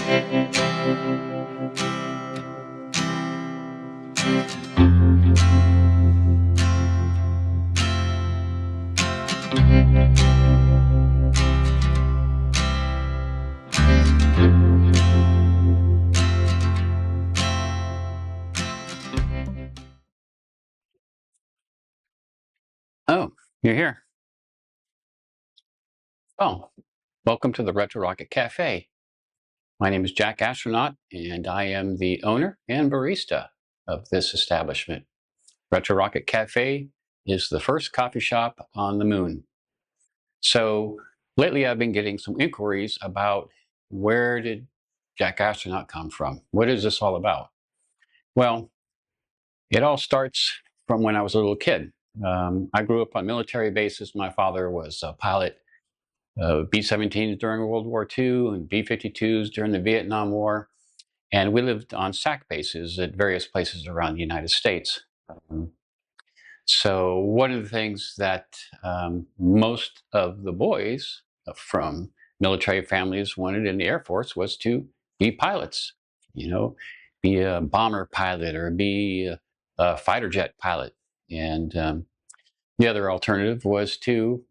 Oh, you're here. Oh, welcome to the Retro Rocket Cafe. My name is Jack Astronaut, and I am the owner and barista of this establishment. Retro Rocket Cafe is the first coffee shop on the moon. So lately I've been getting some inquiries about where did Jack Astronaut come from? What is this all about? Well, it all starts from when I was a little kid. I grew up on military bases. My father was a pilot B-17s during World War II and B-52s during the Vietnam War. And we lived on SAC bases at various places around the United States. So one of the things that most of the boys from military families wanted in the Air Force was to be pilots, be a bomber pilot or be a fighter jet pilot. And the other alternative was to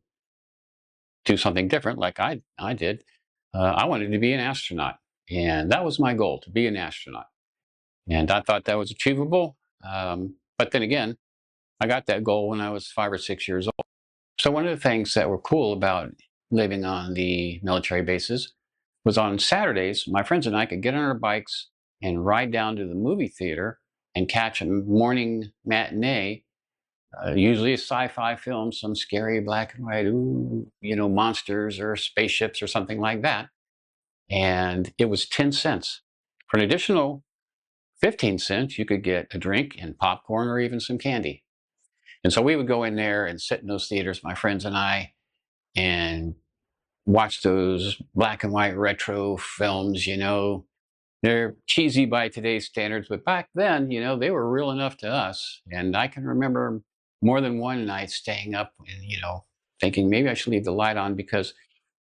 do something different like I did. I wanted to be an astronaut. And that was my goal, to be an astronaut. And I thought that was achievable. But then again, I got that goal when I was 5 or 6 years old. So one of the things that were cool about living on the military bases was on Saturdays, my friends and I could get on our bikes and ride down to the movie theater and catch a morning matinee, usually a sci-fi film, some scary black and white, monsters or spaceships or something like that. And it was 10 cents. For an additional 15 cents, you could get a drink and popcorn or even some candy. And so we would go in there and sit in those theaters, my friends and I, and watch those black and white retro films. They're cheesy by today's standards, but back then, they were real enough to us. And I can remember more than one night staying up and, thinking maybe I should leave the light on because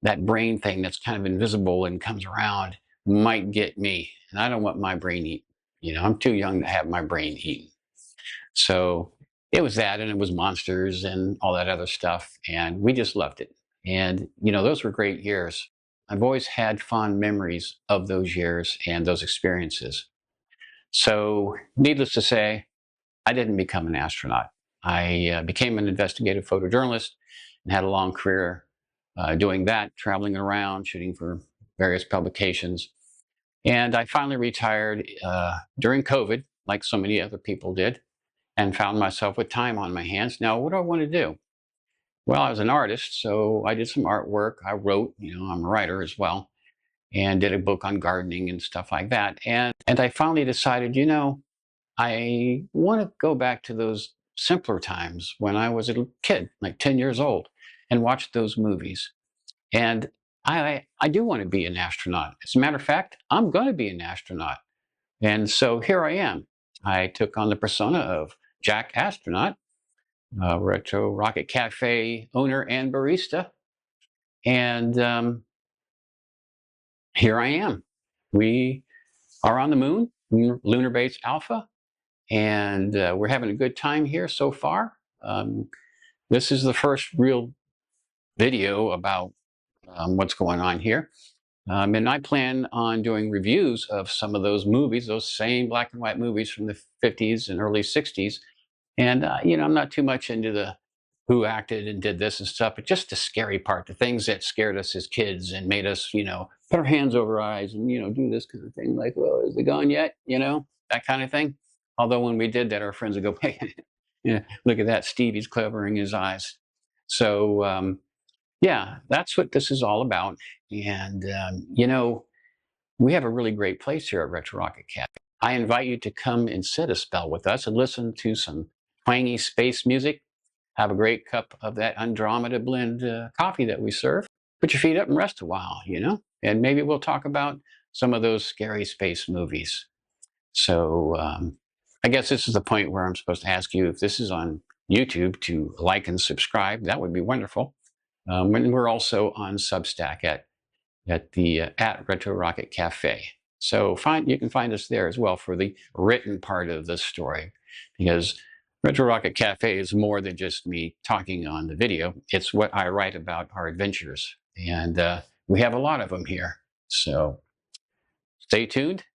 that brain thing that's kind of invisible and comes around might get me. And I don't want my brain eaten. I'm too young to have my brain eaten. So it was that, and it was monsters and all that other stuff. And we just loved it. And, those were great years. I've always had fond memories of those years and those experiences. So needless to say, I didn't become an astronaut. I became an investigative photojournalist and had a long career doing that, traveling around, shooting for various publications. And I finally retired during COVID, like so many other people did, and found myself with time on my hands. Now, what do I want to do? Well, I was an artist, so I did some artwork. I wrote, I'm a writer as well, and did a book on gardening and stuff like that. And I finally decided, I want to go back to those simpler times when I was a kid, like 10 years old, and watch those movies. And I do want to be an astronaut. As a matter of fact, I'm going to be an astronaut. And so here I am. I took on the persona of Jack Astronaut, Retro Rocket Cafe owner and barista. And here I am. We are on the moon, Lunar Base Alpha, and we're having a good time here so far. This is the first real video about what's going on here. And I plan on doing reviews of some of those movies, those same black and white movies from the 50s and early 60s. And, I'm not too much into the who acted and did this and stuff, but just the scary part, the things that scared us as kids and made us, put our hands over our eyes and, do this kind of thing, like, well, is it gone yet? That kind of thing. Although when we did that, our friends would go, hey, look at that, Stevie's covering his eyes. So, yeah, that's what this is all about. And, we have a really great place here at Retro Rocket Cafe. I invite you to come and sit a spell with us and listen to some twangy space music. Have a great cup of that Andromeda blend coffee that we serve. Put your feet up and rest a while, and maybe we'll talk about some of those scary space movies. So I guess this is the point where I'm supposed to ask you if this is on YouTube to like and subscribe. That would be wonderful. And we're also on Substack at Retro Rocket Cafe. So you can find us there as well for the written part of the story, because Retro Rocket Cafe is more than just me talking on the video. It's what I write about our adventures, and we have a lot of them here. So stay tuned.